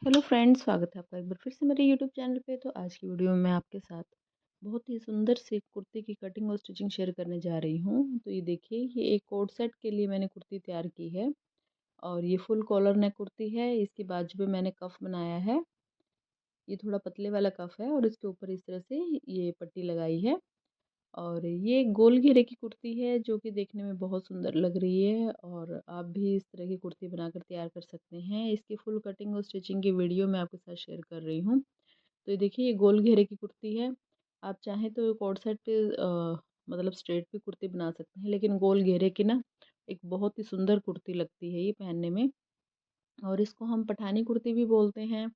Hello friends, स्वागत है आपका एक बार फिर से मेरे यूट्यूब चैनल पे। तो आज की वीडियो में मैं आपके साथ बहुत ही सुंदर सी कुर्ती की कटिंग और स्टिचिंग शेयर करने जा रही हूँ। तो ये देखिए, ये एक कोट सेट के लिए मैंने कुर्ती तैयार की है और ये फुल कॉलर नेक कुर्ती है। इसकी बाजू पे मैंने कफ बनाया है, ये थोड़ा पतले वाला कफ है और इसके ऊपर इस तरह से ये पट्टी लगाई है। और ये गोल घेरे की कुर्ती है जो कि देखने में बहुत सुंदर लग रही है और आप भी इस तरह की कुर्ती बनाकर तैयार कर सकते हैं। इसकी फुल कटिंग और स्टिचिंग की वीडियो मैं आपके साथ शेयर कर रही हूँ। तो ये देखिए, ये गोल घेरे की कुर्ती है। आप चाहें तो कोट सेट पे मतलब स्ट्रेट भी कुर्ती बना सकते हैं, लेकिन गोल घेरे की ना एक बहुत ही सुंदर कुर्ती लगती है ये पहनने में। और इसको हम पठानी कुर्ती भी बोलते हैं।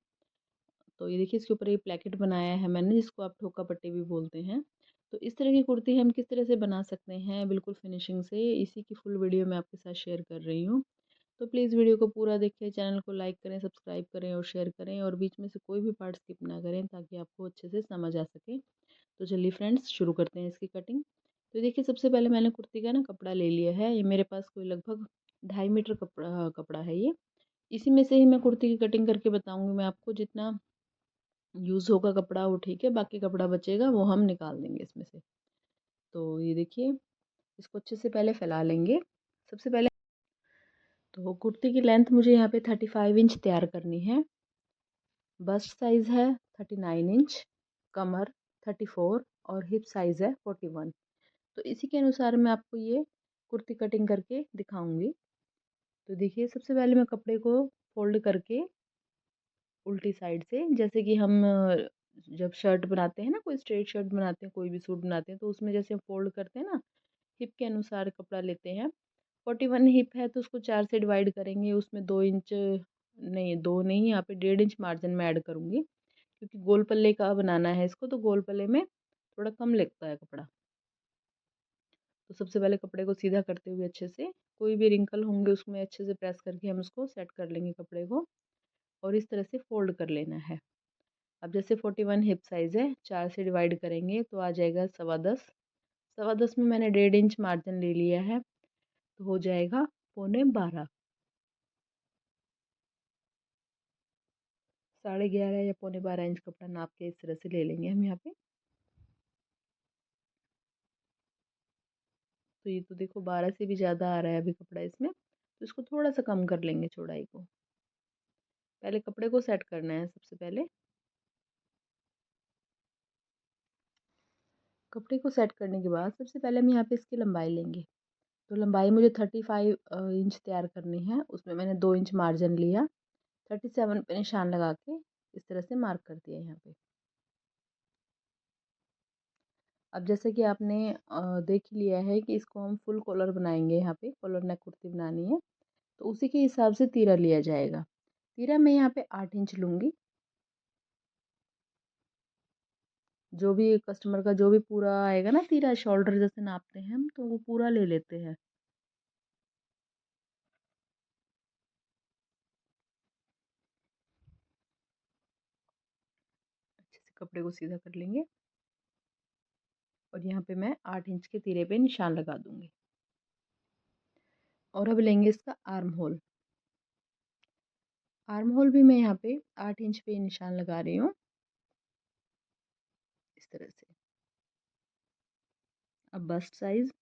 तो ये देखिए, इसके ऊपर ये प्लेकेट बनाया है मैंने, जिसको आप ठोका पट्टी भी बोलते हैं। तो इस तरह की कुर्ती हम किस तरह से बना सकते हैं बिल्कुल फिनिशिंग से, इसी की फुल वीडियो मैं आपके साथ शेयर कर रही हूँ। तो प्लीज़ वीडियो को पूरा देखिए, चैनल को लाइक करें, सब्सक्राइब करें और शेयर करें, और बीच में से कोई भी पार्ट स्किप ना करें ताकि आपको अच्छे से समझ आ सके। तो चलिए फ्रेंड्स, शुरू करते हैं इसकी कटिंग। तो देखिए, सबसे पहले मैंने कुर्ती का ना कपड़ा ले लिया है। ये मेरे पास कोई लगभग 2.5 मीटर कपड़ा कपड़ा है ये। इसी में से ही मैं कुर्ती की कटिंग करके बताऊंगी मैं आपको। जितना यूज़ होगा कपड़ा वो ठीक है, बाकी कपड़ा बचेगा वो हम निकाल देंगे इसमें से। तो ये देखिए, इसको अच्छे से पहले फैला लेंगे। सबसे पहले तो कुर्ती की लेंथ मुझे यहाँ पे 35 इंच तैयार करनी है। बस्ट साइज़ है 39 इंच, कमर 34 और हिप साइज़ है 41। तो इसी के अनुसार मैं आपको ये कुर्ती कटिंग करके दिखाऊंगी। तो देखिए, सबसे पहले मैं कपड़े को फोल्ड करके उल्टी साइड से, जैसे कि हम जब शर्ट बनाते हैं ना, कोई स्ट्रेट शर्ट बनाते हैं, कोई भी सूट बनाते हैं, तो उसमें जैसे हम फोल्ड करते हैं ना, हिप के अनुसार कपड़ा लेते हैं। 41 हिप है तो उसको 4 से डिवाइड करेंगे। उसमें 2 इंच नहीं, 2 नहीं, यहाँ पे 1.5 इंच मार्जिन में ऐड करूँगी, क्योंकि गोल पल्ले का बनाना है इसको, तो गोल पल्ले में थोड़ा कम लगता है कपड़ा। तो सबसे पहले कपड़े को सीधा करते हुए अच्छे से, कोई भी रिंकल होंगे उसमें अच्छे से प्रेस करके हम उसको सेट कर लेंगे कपड़े को, और इस तरह से फोल्ड कर लेना है। अब जैसे 41 हिप साइज़ है, 4 से डिवाइड करेंगे तो आ जाएगा 10.25। 10.25 में मैंने 1.5 इंच मार्जिन ले लिया है, तो हो जाएगा 11.25। 11.5 या 11.25 इंच कपड़ा नाप के इस तरह से ले लेंगे हम यहाँ पे। तो ये तो देखो, 12 से भी ज़्यादा आ रहा है अभी कपड़ा इसमें, तो इसको थोड़ा सा कम कर लेंगे चौड़ाई को। पहले कपड़े को सेट करना है सबसे पहले। कपड़े को सेट करने के बाद सबसे पहले हम यहाँ पे इसकी लंबाई लेंगे। तो लंबाई मुझे 35 इंच तैयार करनी है। उसमें मैंने 2 इंच मार्जिन लिया, 37 पे निशान लगा के इस तरह से मार्क कर दिया यहाँ पे। अब जैसे कि आपने देख लिया है कि इसको हम फुल कॉलर बनाएंगे, यहाँ पे कॉलर नेक कुर्ती बनानी है, तो उसी के हिसाब से तीरा लिया जाएगा। तीरा मैं यहाँ पे 8 इंच लूँगी। जो भी कस्टमर का जो भी पूरा आएगा ना तीरा, शोल्डर जैसे नापते हैं हम, तो वो पूरा ले लेते हैं। अच्छे से कपड़े को सीधा कर लेंगे और यहाँ पे मैं 8 इंच के तीरे पे निशान लगा दूंगी। और अब लेंगे इसका आर्म होल। आर्म होल भी मैं यहाँ पे 8 इंच पे निशान लगा रही हूँ, इस तरह से। अब बस्ट साइज,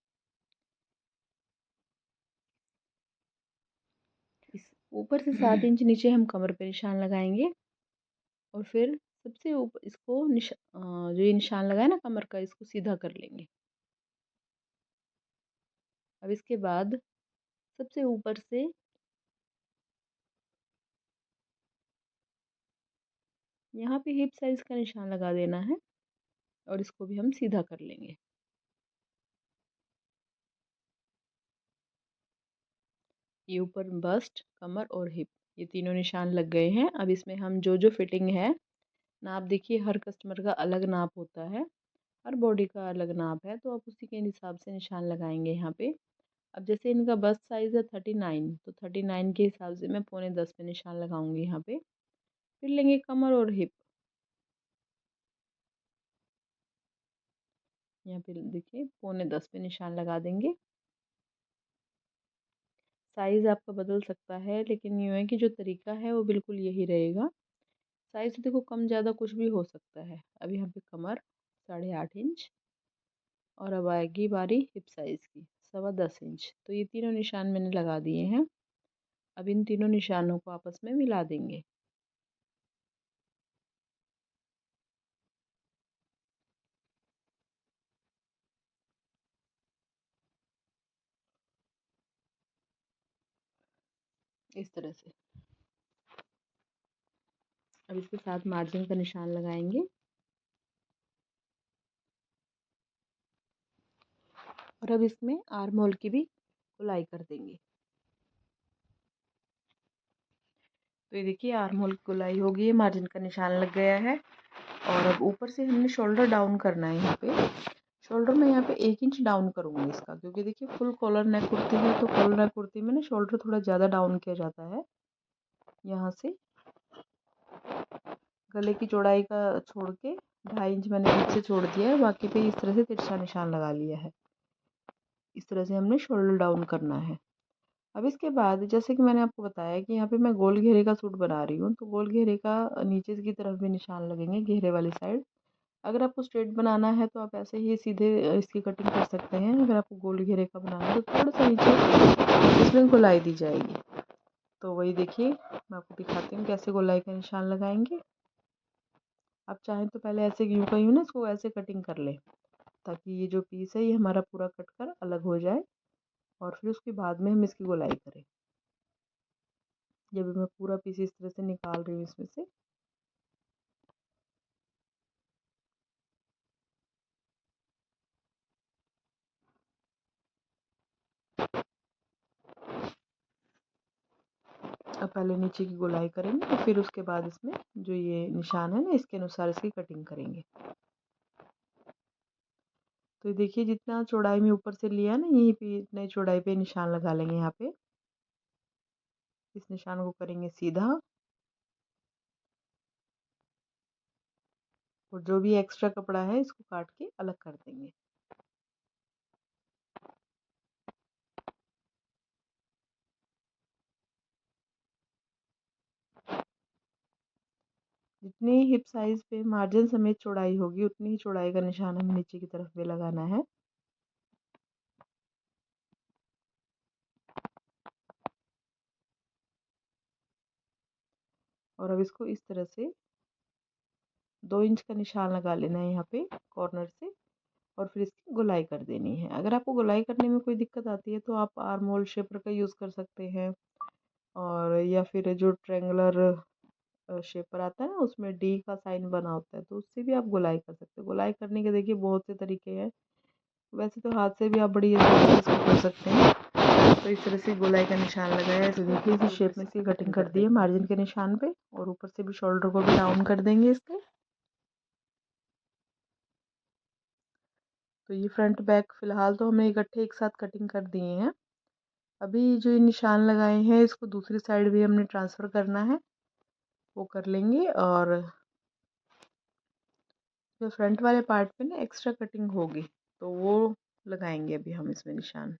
इस ऊपर से 7 इंच नीचे हम कमर पे निशान लगाएंगे, और फिर सबसे ऊपर इसको जो ये निशान लगाए ना कमर का, इसको सीधा कर लेंगे। अब इसके बाद सबसे ऊपर से यहाँ पे हिप साइज का निशान लगा देना है, और इसको भी हम सीधा कर लेंगे। ये ऊपर बस्ट, कमर और हिप, ये तीनों निशान लग गए हैं। अब इसमें हम जो जो फिटिंग है, नाप देखिए, हर कस्टमर का अलग नाप होता है, हर बॉडी का अलग नाप है, तो आप उसी के हिसाब से निशान लगाएंगे यहाँ पे। अब जैसे इनका बस्ट साइज़ है 39, तो 39 के हिसाब से मैं 9.25 पे निशान लगाऊंगी यहाँ पे। फिर लेंगे कमर और हिप, यहाँ पे देखिए 9.25 पे निशान लगा देंगे। साइज़ आपका बदल सकता है, लेकिन यूँ है कि जो तरीका है वो बिल्कुल यही रहेगा। साइज़ देखो कम ज़्यादा कुछ भी हो सकता है। अब यहाँ पे कमर 8.5 इंच और अब आएगी बारी हिप साइज़ की 10.25 इंच। तो ये तीनों निशान मैंने लगा दिए हैं। अब इन तीनों निशानों को आपस में मिला देंगे। इस तरह से। अब इसके साथ मार्जिन का निशान लगाएंगे और अब इसमें आर्म होल की भी गोलाई कर देंगे। तो ये देखिए आर्म होल की गोलाई हो गई है, मार्जिन का निशान लग गया है। और अब ऊपर से हमने शोल्डर डाउन करना है। यहाँ पे शोल्डर में यहाँ पे 1 इंच डाउन करूँगी इसका, क्योंकि देखिए फुल कॉलर नेक कुर्ती है तो कॉलर नेक कुर्ती में ना शोल्डर थोड़ा ज़्यादा डाउन किया जाता है। यहाँ से गले की चौड़ाई का छोड़ के 2.5 इंच मैंने पीछे छोड़ दिया है, बाकी पे इस तरह से तिरछा निशान लगा लिया है। इस तरह से हमने शोल्डर डाउन करना है। अब इसके बाद जैसे कि मैंने आपको बताया कि यहाँ पे मैं गोल घेरे का सूट बना रही हूँ, तो गोल घेरे का नीचे की तरफ भी निशान लगेंगे घेरे वाली साइड। अगर आपको स्ट्रेट बनाना है तो आप ऐसे ही सीधे इसकी कटिंग कर सकते हैं। अगर आपको गोल घेरे का बनाना है तो थोड़ा सा नीचे इसमें गोलाई दी जाएगी। तो वही देखिए मैं आपको दिखाती हूँ कैसे गोलाई का निशान लगाएंगे। आप चाहें तो पहले ऐसे यूँ का यूँ ना इसको ऐसे कटिंग कर ले, ताकि ये जो पीस है ये हमारा पूरा कट कर अलग हो जाए और फिर उसके बाद में हम इसकी गोलाई करें। जब मैं पूरा पीस इस तरह से निकाल रही हूँ इसमें से, अब पहले नीचे की गोलाई करेंगे और फिर उसके बाद इसमें जो ये निशान है ना इसके अनुसार इसकी कटिंग करेंगे। तो देखिए जितना चौड़ाई में ऊपर से लिया ना यहीं पे इतने चौड़ाई पे निशान लगा लेंगे। यहाँ पे इस निशान को करेंगे सीधा और जो भी एक्स्ट्रा कपड़ा है इसको काट के अलग कर देंगे। जितनी हिप साइज पे मार्जिन समेत चौड़ाई होगी उतनी ही चौड़ाई का निशान हमें नीचे की तरफ भी लगाना है। और अब इसको इस तरह से 2 इंच का निशान लगा लेना है यहाँ पे कॉर्नर से और फिर इसकी गोलाई कर देनी है। अगर आपको गोलाई करने में कोई दिक्कत आती है तो आप आर्म होल शेपर का यूज़ कर सकते हैं, और या फिर जो ट्रेंगुलर शेपर आता है ना उसमें डी का साइन बना होता है तो उससे भी आप गोलाई कर सकते हैं। गोलाई करने के देखिए बहुत से तरीके हैं, वैसे तो हाथ से भी आप बड़ी आसानी से इसको कर सकते हैं। तो इस तरह से गोलाई का निशान लगाया है। तो देखिए इसी शेप में इसकी कटिंग कर दी है मार्जिन के निशान पे, और ऊपर से भी शोल्डर को भी डाउन कर देंगे इसके। तो ये फ्रंट बैक फिलहाल तो हमने इकट्ठे एक साथ कटिंग कर दिए हैं। अभी जो ये निशान लगाए हैं इसको दूसरी साइड भी हमने ट्रांसफ़र करना है, वो कर लेंगे। और जो फ्रंट वाले पार्ट पे ना एक्स्ट्रा कटिंग होगी तो वो लगाएंगे अभी हम इसमें निशान।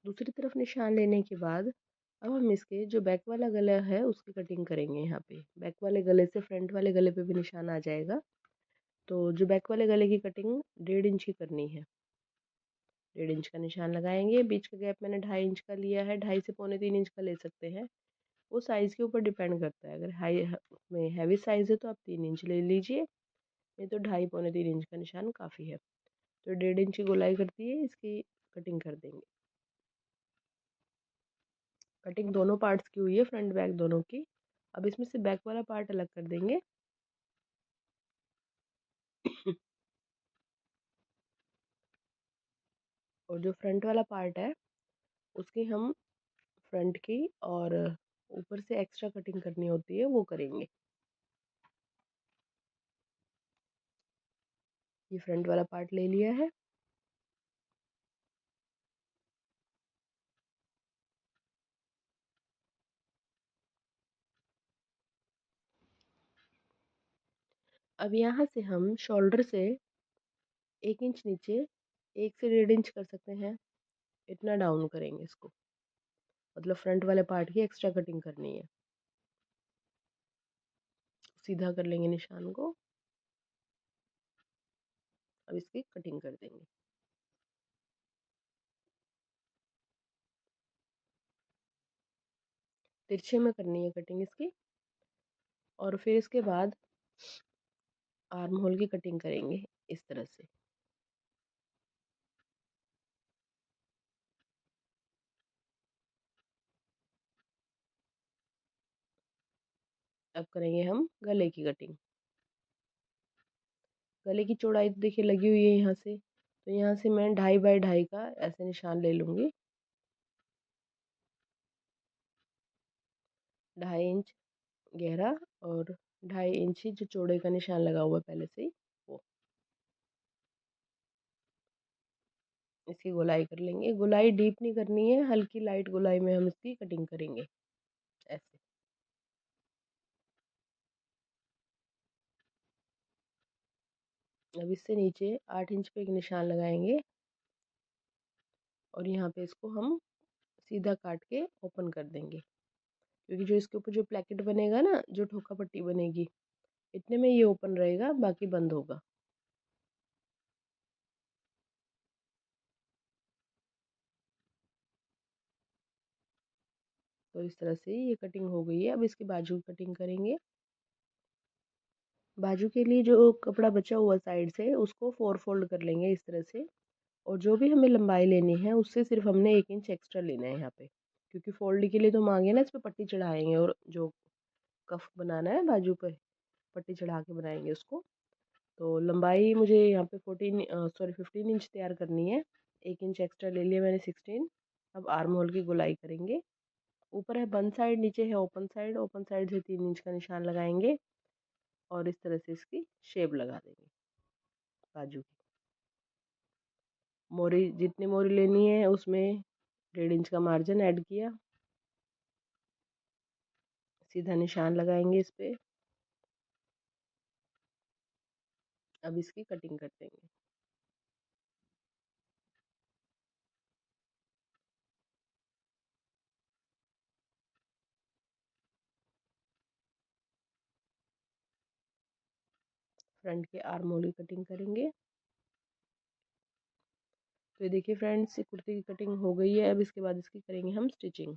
दूसरी तरफ निशान लेने के बाद अब हम इसके जो बैक वाला गला है उसकी कटिंग करेंगे। यहाँ पे बैक वाले गले से फ्रंट वाले गले पे भी निशान आ जाएगा। तो जो बैक वाले गले की कटिंग 1.5 इंच की करनी है। 1.5 इंच का निशान लगाएंगे। बीच का गैप मैंने 2.5 इंच का लिया है, 2.5 से 2.75 इंच का ले सकते हैं। वो साइज़ के ऊपर डिपेंड करता है। अगर हाई में हैवी साइज़ है तो आप 3 इंच ले लीजिए, नहीं तो 2.5 3.25 इंच का निशान काफ़ी है। तो 1.5 इंच की गोलाई करती है, इसकी कटिंग कर देंगे। कटिंग दोनों पार्ट्स की हुई है, फ्रंट बैक दोनों की। अब इसमें से बैक वाला पार्ट अलग कर देंगे। और जो फ्रंट वाला पार्ट है उसकी हम फ्रंट की और ऊपर से एक्स्ट्रा कटिंग करनी होती है वो करेंगे। ये फ्रंट वाला पार्ट ले लिया है। अब यहाँ से हम शोल्डर से 1 इंच नीचे, 1 से 1.5 इंच कर सकते हैं, इतना डाउन करेंगे इसको। मतलब फ्रंट वाले पार्ट की एक्स्ट्रा कटिंग करनी है। सीधा कर लेंगे निशान को। अब इसकी कटिंग कर देंगे। तिरछे में करनी है कटिंग इसकी। और फिर इसके बाद आर्म होल की कटिंग करेंगे इस तरह से। अब करेंगे हम गले की कटिंग। गले की चौड़ाई तो देखिए लगी हुई है यहाँ से, तो यहाँ से मैं 2.5 बाई 2.5 का ऐसे निशान ले लूँगी। 2.5 इंच गहरा और 2.5 इंच ही जो चौड़े का निशान लगा हुआ है पहले से ही, वो इसकी गोलाई कर लेंगे। गोलाई डीप नहीं करनी है, हल्की लाइट गोलाई में हम इसकी कटिंग करेंगे ऐसे। अब इससे नीचे 8 इंच पे एक निशान लगाएंगे और यहाँ पे इसको हम सीधा काट के ओपन कर देंगे, क्योंकि जो इसके ऊपर जो प्लेकेट बनेगा ना, जो ठोका पट्टी बनेगी, इतने में ये ओपन रहेगा, बाकी बंद होगा। तो इस तरह से ये कटिंग हो गई है। अब इसके बाजू की कटिंग करेंगे। बाजू के लिए जो कपड़ा बचा हुआ साइड से, उसको 4 फोल्ड कर लेंगे इस तरह से। और जो भी हमें लंबाई लेनी है उससे सिर्फ हमने 1 इंच एक्स्ट्रा लेना है यहाँ पे, क्योंकि फोल्ड के लिए तो मांगे ना, इस पे पट्टी चढ़ाएंगे और जो कफ बनाना है बाजू पे पट्टी चढ़ा के बनाएंगे उसको। तो लंबाई मुझे यहाँ पे 15 इंच तैयार करनी है। 1 इंच एक्स्ट्रा ले लिया मैंने, 16। अब आर्म होल की गोलाई करेंगे। ऊपर है बंद साइड, नीचे है ओपन साइड। ओपन साइड से 3 इंच का निशान लगाएंगे और इस तरह से इसकी शेप लगा देंगे बाजू की। मोरी जितनी मोरी लेनी है उसमें 1.5 इंच का मार्जिन ऐड किया। सीधा निशान लगाएंगे इस पे। अब इसकी कटिंग कर देंगे। फ्रंट के आर्म होल की कटिंग करेंगे। तो ये देखिए फ्रेंड्स, कुर्ती की कटिंग हो गई है। अब इसके बाद इसकी करेंगे हम स्टिचिंग।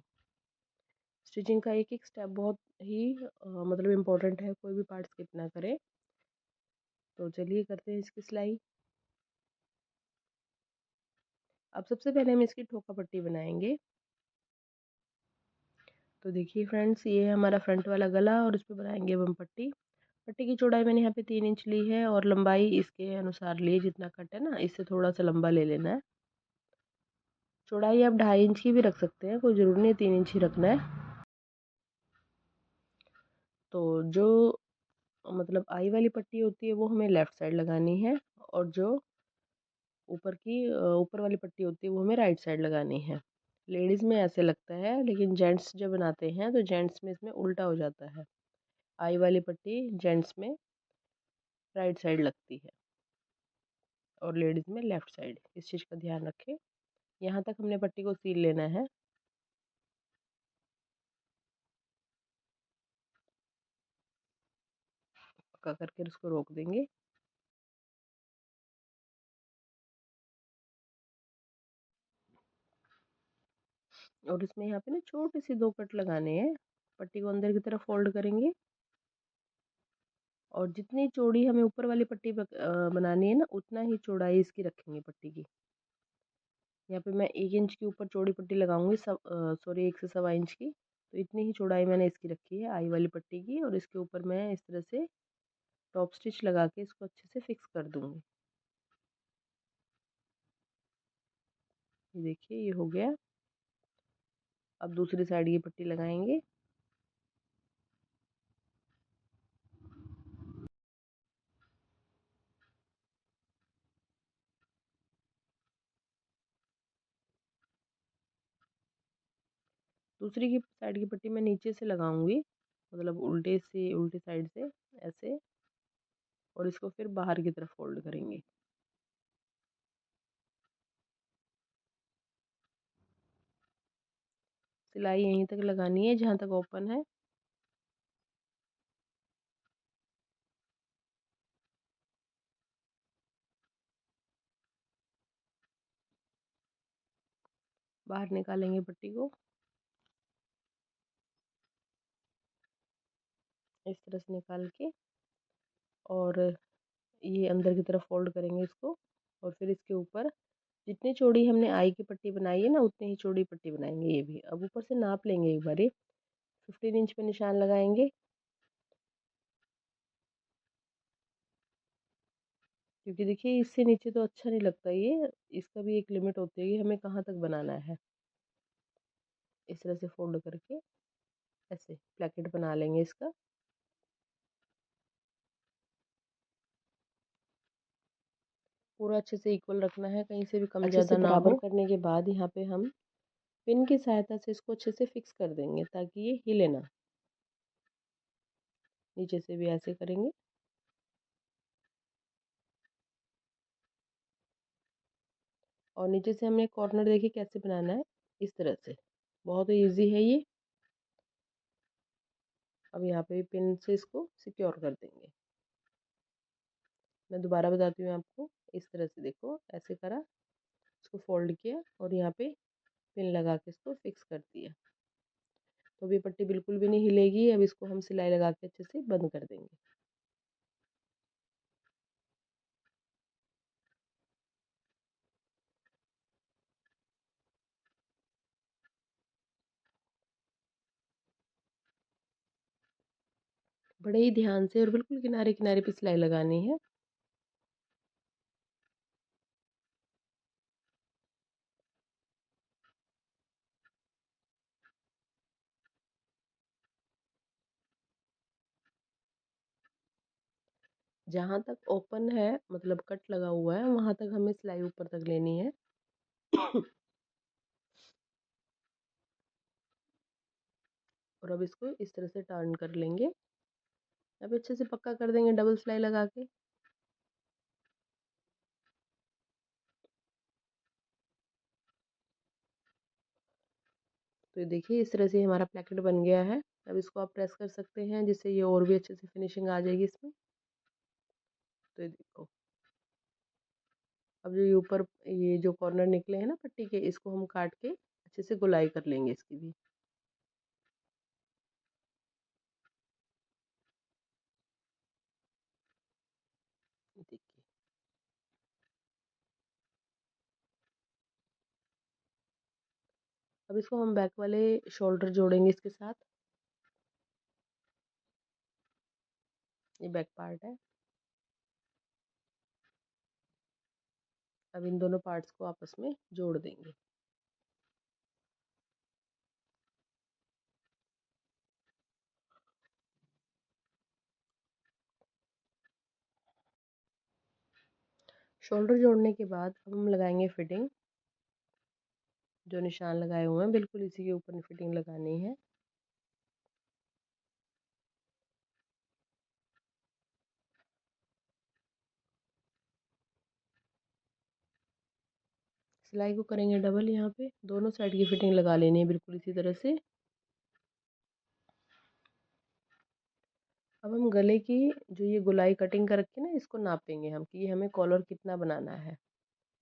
स्टिचिंग का एक एक स्टेप बहुत ही मतलब इम्पोर्टेंट है, कोई भी पार्ट स्किप ना करें। तो चलिए करते हैं इसकी सिलाई। अब सबसे पहले हम इसकी ठोका पट्टी बनाएंगे। तो देखिए फ्रेंड्स, ये है हमारा फ्रंट वाला गला और इस पर बनाएंगे अब हम पट्टी। पट्टी की चौड़ाई मैंने यहाँ पे 3 इंच ली है और लंबाई इसके अनुसार ली, जितना कट है ना, इससे थोड़ा सा लंबा ले लेना है। चौड़ाई आप 2.5 इंच की भी रख सकते हैं, कोई ज़रूरी नहीं 3 इंच ही रखना है। तो जो मतलब आई वाली पट्टी होती है वो हमें लेफ़्ट साइड लगानी है, और जो ऊपर वाली पट्टी होती है वो हमें राइट साइड लगानी है। लेडीज़ में ऐसे लगता है, लेकिन जेंट्स जब बनाते हैं तो जेंट्स में इसमें उल्टा हो जाता है। आई वाली पट्टी जेंट्स में राइट साइड लगती है और लेडीज़ में लेफ़्ट साइड। इस चीज़ का ध्यान रखें। यहाँ तक हमने पट्टी को सील लेना है। पक्का करके उसको रोक देंगे। और इसमें यहाँ पे ना छोटे से 2 कट लगाने हैं। पट्टी को अंदर की तरफ फोल्ड करेंगे और जितनी चौड़ी हमें ऊपर वाली पट्टी बनानी है ना, उतना ही चौड़ाई इसकी रखेंगे पट्टी की। यहाँ पे मैं 1 इंच के ऊपर चौड़ी पट्टी लगाऊंगी, सॉरी 1 से 1.25 इंच की। तो इतनी ही चौड़ाई मैंने इसकी रखी है आई वाली पट्टी की, और इसके ऊपर मैं इस तरह से टॉप स्टिच लगा के इसको अच्छे से फिक्स कर दूंगी। ये देखिए ये हो गया। अब दूसरी साइड की पट्टी लगाएंगे। दूसरी की साइड की पट्टी मैं नीचे से लगाऊंगी, मतलब उल्टी साइड से ऐसे, और इसको फिर बाहर की तरफ फोल्ड करेंगे। सिलाई यहीं तक लगानी है जहाँ तक ओपन है। बाहर निकालेंगे पट्टी को, इस तरह से निकाल के, और ये अंदर की तरफ फोल्ड करेंगे इसको, और फिर इसके ऊपर जितनी चौड़ी हमने आई की पट्टी बनाई है ना, उतनी ही चौड़ी पट्टी बनाएंगे ये भी। अब ऊपर से नाप लेंगे एक बार, 15 इंच पे निशान लगाएंगे, क्योंकि देखिए इससे नीचे तो अच्छा नहीं लगता ये, इसका भी एक लिमिट होती है कि हमें कहाँ तक बनाना है। इस तरह से फोल्ड करके ऐसे प्लेकेट बना लेंगे इसका। पूरा अच्छे से इक्वल रखना है, कहीं से भी कम अच्छे से ज़्यादा ना बराबर हो। करने के बाद यहाँ पे हम पिन की सहायता से इसको अच्छे से फिक्स कर देंगे ताकि ये हिले ना। नीचे से भी ऐसे करेंगे, और नीचे से हमने कॉर्नर देखिए कैसे बनाना है, इस तरह से। बहुत ही ईजी है ये। अब यहाँ पे पिन से इसको सिक्योर कर देंगे। मैं दोबारा बताती हूँ आपको, इस तरह से देखो, ऐसे करा, इसको फोल्ड किया और यहाँ पे पिन लगा के इसको फिक्स कर दिया। तो अभी पट्टी बिल्कुल भी नहीं हिलेगी। अब इसको हम सिलाई लगा के अच्छे से बंद कर देंगे। बड़े ही ध्यान से और बिल्कुल किनारे किनारे पे सिलाई लगानी है। जहाँ तक ओपन है, मतलब कट लगा हुआ है, वहां तक हमें सिलाई ऊपर तक लेनी है। और अब इसको इस तरह से टर्न कर लेंगे। अब अच्छे से पक्का कर देंगे डबल सिलाई लगा के। तो ये देखिए इस तरह से हमारा प्लेकेट बन गया है। अब इसको आप प्रेस कर सकते हैं, जिससे ये और भी अच्छे से फिनिशिंग आ जाएगी इसमें। तो ये देखो, अब जो ये ऊपर ये जो कॉर्नर निकले हैं ना पट्टी के, इसको हम काट के अच्छे से गोलाई कर लेंगे इसकी भी। देखिए, अब इसको हम बैक वाले शोल्डर जोड़ेंगे इसके साथ। ये बैक पार्ट है। अब इन दोनों पार्ट्स को आपस में जोड़ देंगे। शोल्डर जोड़ने के बाद अब हम लगाएंगे फिटिंग। जो निशान लगाए हुए हैं बिल्कुल इसी के ऊपर फिटिंग लगानी है। सिलाई को करेंगे डबल, यहाँ पे दोनों साइड की फिटिंग लगा लेनी है बिल्कुल इसी तरह से। अब हम गले की जो ये गोलाई कटिंग कर रखी है ना, इसको नापेंगे हम कि ये हमें कॉलर कितना बनाना है।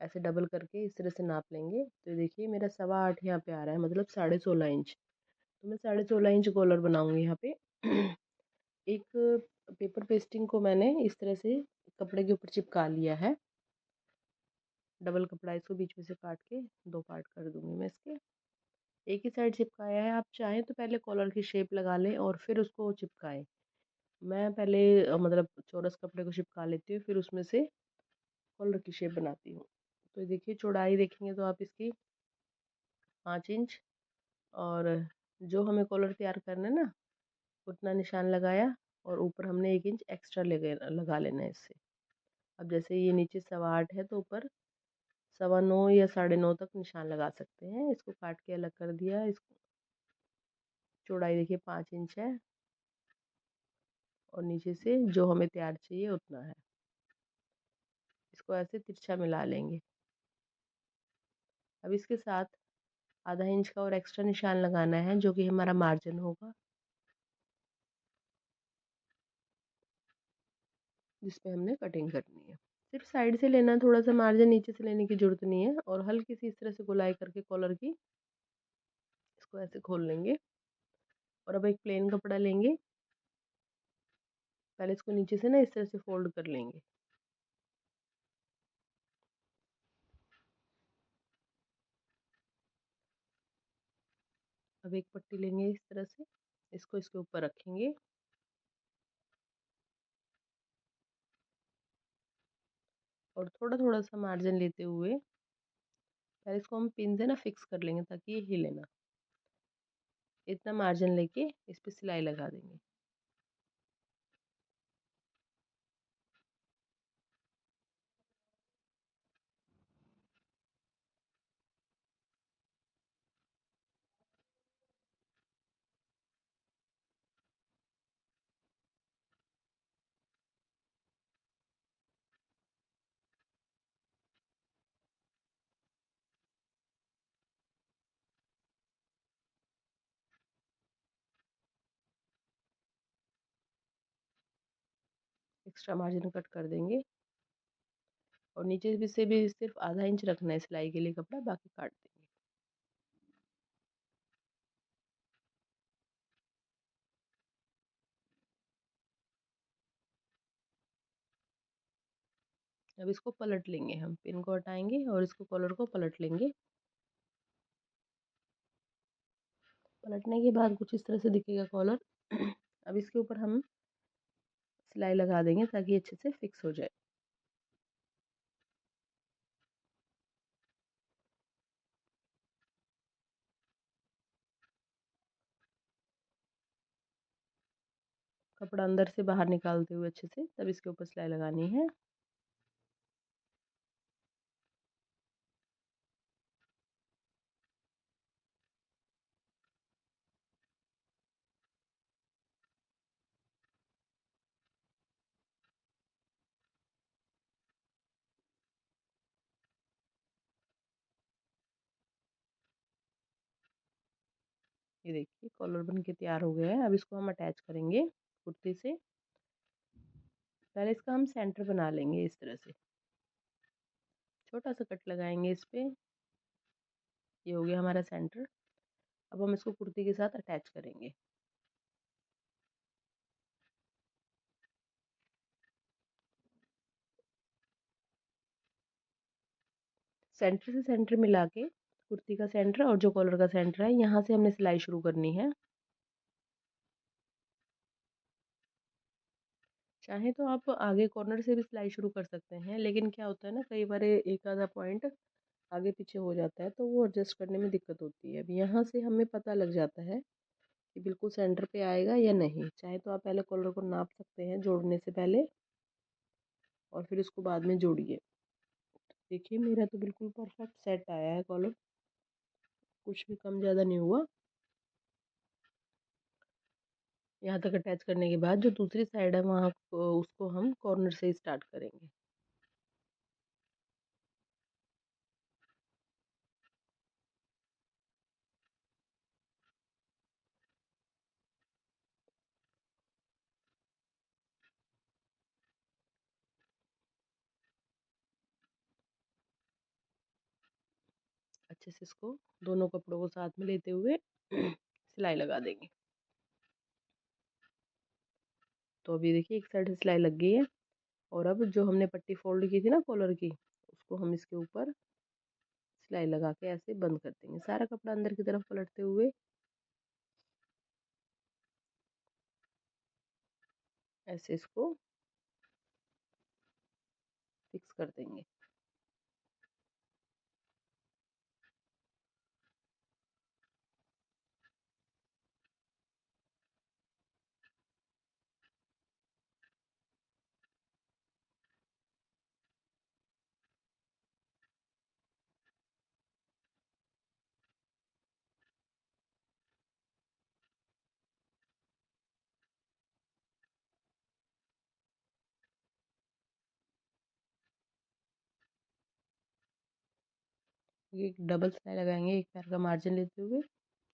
ऐसे डबल करके इस तरह से नाप लेंगे। तो देखिए मेरा 8.25 यहाँ पे आ रहा है, मतलब 16.5 इंच। तो मैं 16.5 इंच कॉलर बनाऊंगी यहाँ पे। एक पेपर पेस्टिंग को मैंने इस तरह से कपड़े के ऊपर चिपका लिया है। डबल कपड़ा इसको बीच में से काट के दो पार्ट कर दूंगी मैं इसके। एक ही साइड चिपकाया है, आप चाहें तो पहले कॉलर की शेप लगा लें और फिर उसको चिपकाएं। मैं पहले मतलब चौरस कपड़े को चिपका लेती हूँ, फिर उसमें से कॉलर की शेप बनाती हूँ। तो देखिए चौड़ाई देखेंगे तो आप इसकी 5 इंच, और जो हमें कॉलर तैयार करना है ना, उतना निशान लगाया, और ऊपर हमने 1 इंच एक्स्ट्रा लगा लेना है इससे। अब जैसे ये नीचे 8.25 है, तो ऊपर 9.25 या 9.5 तक निशान लगा सकते हैं। इसको काट के अलग कर दिया। इसको चौड़ाई देखिए 5 इंच है, और नीचे से जो हमें तैयार चाहिए उतना है। इसको ऐसे तिरछा मिला लेंगे। अब इसके साथ आधा इंच का और एक्स्ट्रा निशान लगाना है जो कि हमारा मार्जिन होगा, जिस पे हमने कटिंग करनी है। सिर्फ साइड से लेना, थोड़ा सा मार्जिन नीचे से लेने की जरूरत नहीं है। और हल्की सी इस तरह से गोलाई करके कॉलर की इसको ऐसे खोल लेंगे। और अब एक प्लेन कपड़ा लेंगे, पहले इसको नीचे से ना इस तरह से फोल्ड कर लेंगे। अब एक पट्टी लेंगे इस तरह से, इसको इसके ऊपर रखेंगे और थोड़ा थोड़ा सा मार्जिन लेते हुए पहले इसको हम पिन से ना फिक्स कर लेंगे ताकि ये हिले ना। इतना मार्जिन लेके इस पे सिलाई लगा देंगे। एक्स्ट्रा मार्जिन कट कर देंगे और नीचे भी से भी सिर्फ आधा इंच रखना है सिलाई के लिए कपड़ा, बाकी काट देंगे। अब इसको पलट लेंगे, हम पिन को हटाएंगे और इसको कॉलर को पलट लेंगे। पलटने के बाद कुछ इस तरह से दिखेगा कॉलर। अब इसके ऊपर हम सिलाई लगा देंगे ताकि अच्छे से फिक्स हो जाए। कपड़ा अंदर से बाहर निकालते हुए अच्छे से तब इसके ऊपर सिलाई लगानी है। ये देखिए कॉलर बन के तैयार हो गया है। अब इसको हम अटैच करेंगे कुर्ती से। पहले इसका हम सेंटर बना लेंगे इस तरह से, छोटा सा कट लगाएंगे इस पे। ये हो गया हमारा सेंटर। अब हम इसको कुर्ती के साथ अटैच करेंगे। सेंटर से सेंटर मिला के कुर्ती का सेंटर और जो कॉलर का सेंटर है यहाँ से हमने सिलाई शुरू करनी है। चाहे तो आप आगे कॉर्नर से भी सिलाई शुरू कर सकते हैं, लेकिन क्या होता है ना, कई बार एक आधा पॉइंट आगे पीछे हो जाता है तो वो एडजस्ट करने में दिक्कत होती है। अब यहाँ से हमें पता लग जाता है कि बिल्कुल सेंटर पे आएगा या नहीं। चाहे तो आप पहले कॉलर को नाप सकते हैं जोड़ने से पहले और फिर उसको बाद में जोड़िए। देखिए मेरा तो बिल्कुल परफेक्ट सेट आया है कॉलर, कुछ भी कम ज़्यादा नहीं हुआ। यहाँ तक अटैच करने के बाद जो दूसरी साइड है वहाँ उसको हम कॉर्नर से स्टार्ट करेंगे। अच्छे से इसको दोनों कपड़ों को साथ में लेते हुए सिलाई लगा देंगे। तो अभी देखिए एक साइड से सिलाई लग गई है और अब जो हमने पट्टी फोल्ड की थी ना कॉलर की, उसको हम इसके ऊपर सिलाई लगा के ऐसे बंद कर देंगे, सारा कपड़ा अंदर की तरफ पलटते हुए ऐसे इसको फिक्स कर देंगे। एक डबल सिलाई लगाएंगे, एक पैर का मार्जिन लेते हुए।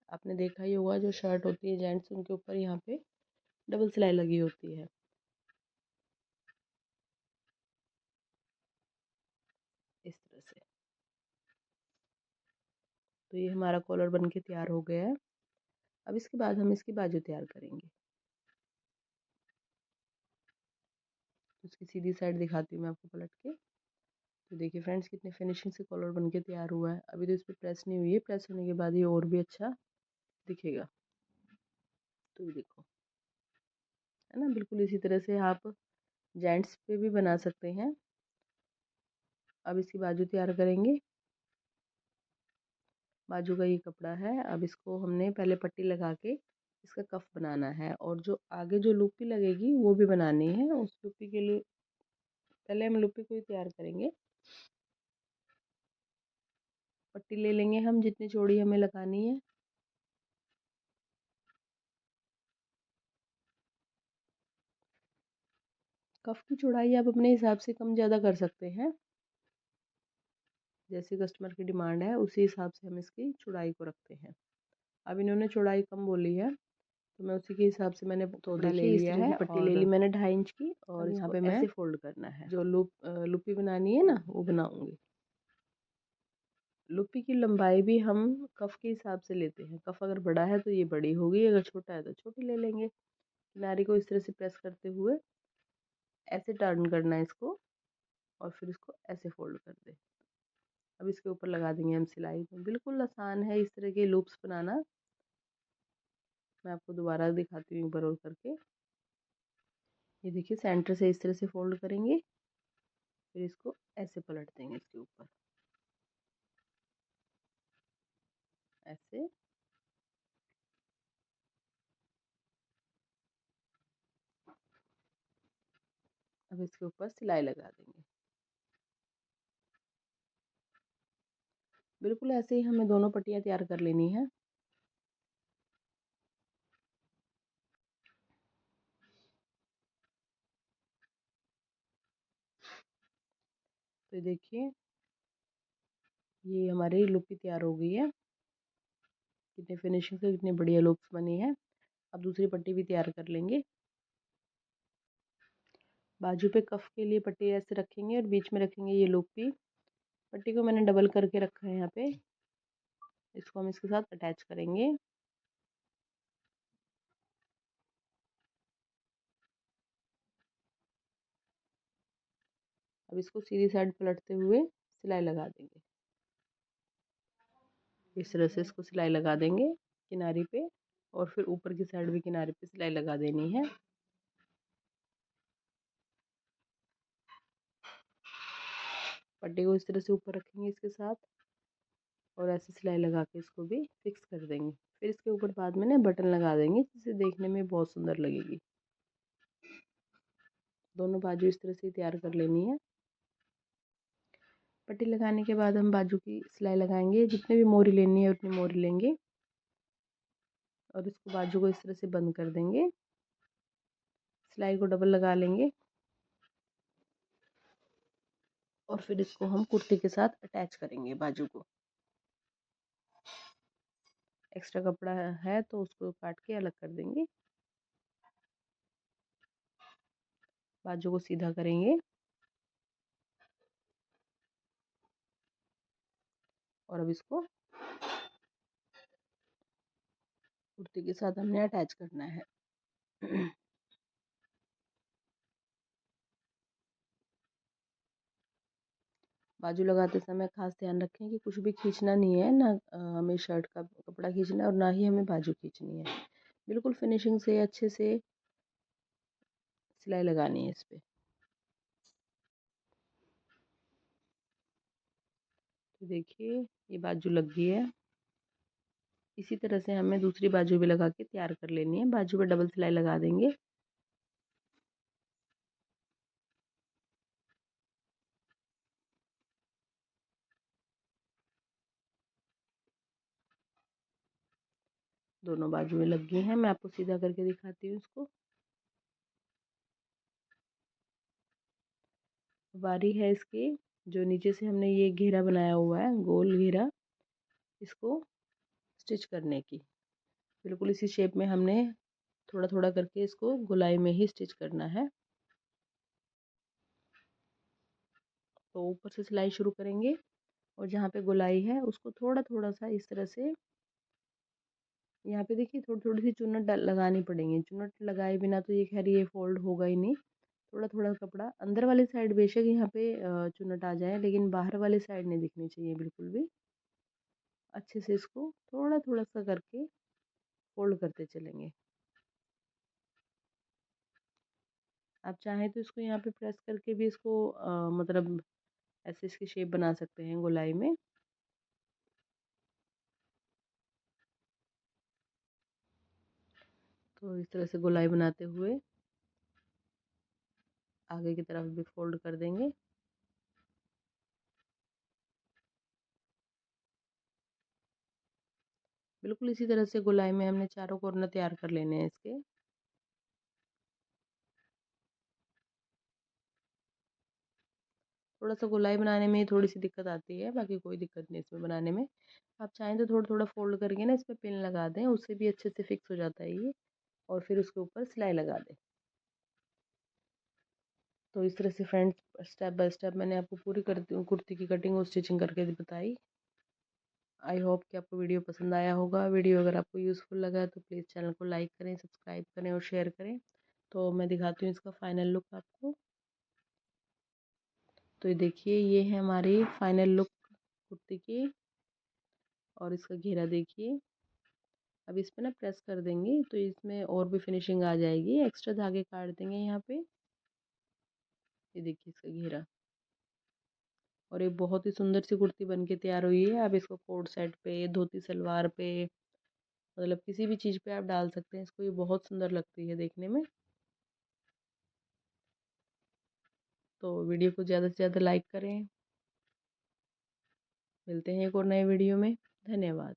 आपने देखा ही होगा जो शर्ट होती है जेंट्स, उनके ऊपर यहाँ पे डबल सिलाई लगी होती है, इस तरह से। तो ये हमारा कॉलर बन के तैयार हो गया है। अब इसके बाद हम इसकी बाजू तैयार करेंगे। उसकी सीधी साइड दिखाती हूँ मैं आपको पलट के। तो देखिए फ्रेंड्स, कितने फिनिशिंग से कॉलर बन के तैयार हुआ है। अभी तो इस पर प्रेस नहीं हुई है, प्रेस होने के बाद ये और भी अच्छा दिखेगा। तो ये देखो, है ना, बिल्कुल इसी तरह से आप जेंट्स पे भी बना सकते हैं। अब इसकी बाजू तैयार करेंगे। बाजू का ये कपड़ा है। अब इसको हमने पहले पट्टी लगा के इसका कफ बनाना है, और जो आगे जो लूपी लगेगी वो भी बनानी है। उस लूपी के लिए पहले हम लूपी को ही तैयार करेंगे। पट्टी ले लेंगे हम जितनी चौड़ी हमें लगानी है। कफ की चौड़ाई आप अपने हिसाब से कम ज़्यादा कर सकते हैं, जैसी कस्टमर की डिमांड है उसी हिसाब से हम इसकी चौड़ाई को रखते हैं। अब इन्होंने चौड़ाई कम बोली है, तो मैं उसी के हिसाब से मैंने तो कपड़ा ले देखिए इस लिया तरह की है, पट्टी ले ली और मैंने 2.5 इंच की, अब और यहाँ इसको पे मैं ऐसे फोल्ड करना है। जो लूपी बनानी है ना, वो बनाऊंगी। लूपी की लंबाई भी हम कफ के हिसाब से लेते हैं। कफ अगर बड़ा है तो ये बड़ी होगी, अगर छोटा है तो छोटी ले लेंगे। किनारी को इस तरह से प्रेस करते हुए ऐसे टर्न करना है इसको, और फिर इसको ऐसे फोल्ड कर दे। अब इसके ऊपर लगा देंगे हम सिलाई। तो बिल्कुल आसान है इस तरह के लूप्स बनाना। मैं आपको दोबारा दिखाती हूँ एक बार और करके। ये देखिए, सेंटर से इस तरह से फोल्ड करेंगे, फिर इसको ऐसे पलट देंगे इसके ऊपर, ऐसे। अब इसके ऊपर सिलाई लगा देंगे। बिल्कुल ऐसे ही हमें दोनों पट्टियाँ तैयार कर लेनी है। तो देखिए, ये हमारी लूपी तैयार हो गई है। कितने फिनिशिंग से कितनी बढ़िया लूप्स बनी है। अब दूसरी पट्टी भी तैयार कर लेंगे। बाजू पे कफ के लिए पट्टी ऐसे रखेंगे, और बीच में रखेंगे ये लूपी। पट्टी को मैंने डबल करके रखा है यहाँ पे। इसको हम इसके साथ अटैच करेंगे। अब इसको सीधी साइड पलटते हुए सिलाई लगा देंगे। इस तरह से इसको सिलाई लगा देंगे किनारी पे, और फिर ऊपर की साइड भी किनारे पे सिलाई लगा देनी है। पट्टी को इस तरह से ऊपर रखेंगे इसके साथ, और ऐसे सिलाई लगा के इसको भी फिक्स कर देंगे। फिर इसके ऊपर बाद में ना बटन लगा देंगे, जिससे देखने में बहुत सुंदर लगेगी। दोनों बाजू इस तरह से तैयार कर लेनी है। पट्टी लगाने के बाद हम बाजू की सिलाई लगाएंगे। जितने भी मोरी लेनी है उतनी मोरी लेंगे, और इसको बाजू को इस तरह से बंद कर देंगे। सिलाई को डबल लगा लेंगे, और फिर इसको हम कुर्ती के साथ अटैच करेंगे बाजू को। एक्स्ट्रा कपड़ा है तो उसको काट के अलग कर देंगे। बाजू को सीधा करेंगे, और अब इसको कुर्ती के साथ हमने अटैच करना है। बाजू लगाते समय खास ध्यान रखें कि कुछ भी खींचना नहीं है ना। हमें शर्ट का कपड़ा खींचना है, और ना ही हमें बाजू खींचनी है। बिल्कुल फिनिशिंग से अच्छे से सिलाई लगानी है इस पे। तो देखिए, ये बाजू लग गई है। इसी तरह से हमें दूसरी बाजू भी लगा के तैयार कर लेनी है। बाजू पे डबल सिलाई लगा देंगे। दोनों बाजू में लग गई हैं। मैं आपको सीधा करके दिखाती हूँ इसको। बारी है इसकी जो नीचे से हमने ये घेरा बनाया हुआ है, गोल घेरा, इसको स्टिच करने की। बिल्कुल इसी शेप में हमने थोड़ा थोड़ा करके इसको गोलाई में ही स्टिच करना है। तो ऊपर से सिलाई शुरू करेंगे और जहाँ पे गोलाई है उसको थोड़ा थोड़ा सा इस तरह से, यहाँ पे देखिए थोड़ी थोड़ी सी चुन्नट लगानी पड़ेगी। चुन्नट लगाए बिना तो ये खैर ये फोल्ड होगा ही नहीं। थोड़ा थोड़ा कपड़ा अंदर वाली साइड बेशक यहाँ पे चुन्नट आ जाए, लेकिन बाहर वाली साइड नहीं दिखनी चाहिए बिल्कुल भी। अच्छे से इसको थोड़ा थोड़ा सा करके फोल्ड करते चलेंगे। आप चाहें तो इसको यहाँ पे प्रेस करके भी इसको मतलब ऐसे इसकी शेप बना सकते हैं गोलाई में। तो इस तरह से गोलाई बनाते हुए आगे की तरफ भी फोल्ड कर देंगे। बिल्कुल इसी तरह से गोलाई में हमने चारों कॉर्नर तैयार कर लेने हैं इसके। थोड़ा सा गोलाई बनाने में थोड़ी सी दिक्कत आती है, बाकी कोई दिक्कत नहीं इसमें बनाने में। आप चाहें तो थोड़ा थोड़ा फोल्ड करके ना इसमें पिन लगा दें, उससे भी अच्छे से फिक्स हो जाता है ये। और फिर उसके ऊपर सिलाई लगा दें। तो इस तरह से फ्रेंड्स स्टेप बाय स्टेप मैंने आपको पूरी कुर्ती की कटिंग और स्टिचिंग करके बताई। आई होप कि आपको वीडियो पसंद आया होगा। वीडियो अगर आपको यूज़फुल लगा तो प्लीज़ चैनल को लाइक करें, सब्सक्राइब करें और शेयर करें। तो मैं दिखाती हूँ इसका फाइनल लुक आपको। तो ये देखिए, ये है हमारी फाइनल लुक कुर्ती की। और इसका घेरा देखिए। अब इस पे ना प्रेस कर देंगे तो इसमें और भी फिनिशिंग आ जाएगी। एक्स्ट्रा धागे काट देंगे यहाँ पे। ये देखिए इसका घेरा। और ये बहुत ही सुंदर सी कुर्ती बन के तैयार हुई है। आप इसको कोट सेट पे, धोती सलवार पे, मतलब किसी भी चीज़ पे आप डाल सकते हैं इसको। ये बहुत सुंदर लगती है देखने में। तो वीडियो को ज़्यादा से ज़्यादा लाइक करें। मिलते हैं एक और नए वीडियो में। धन्यवाद।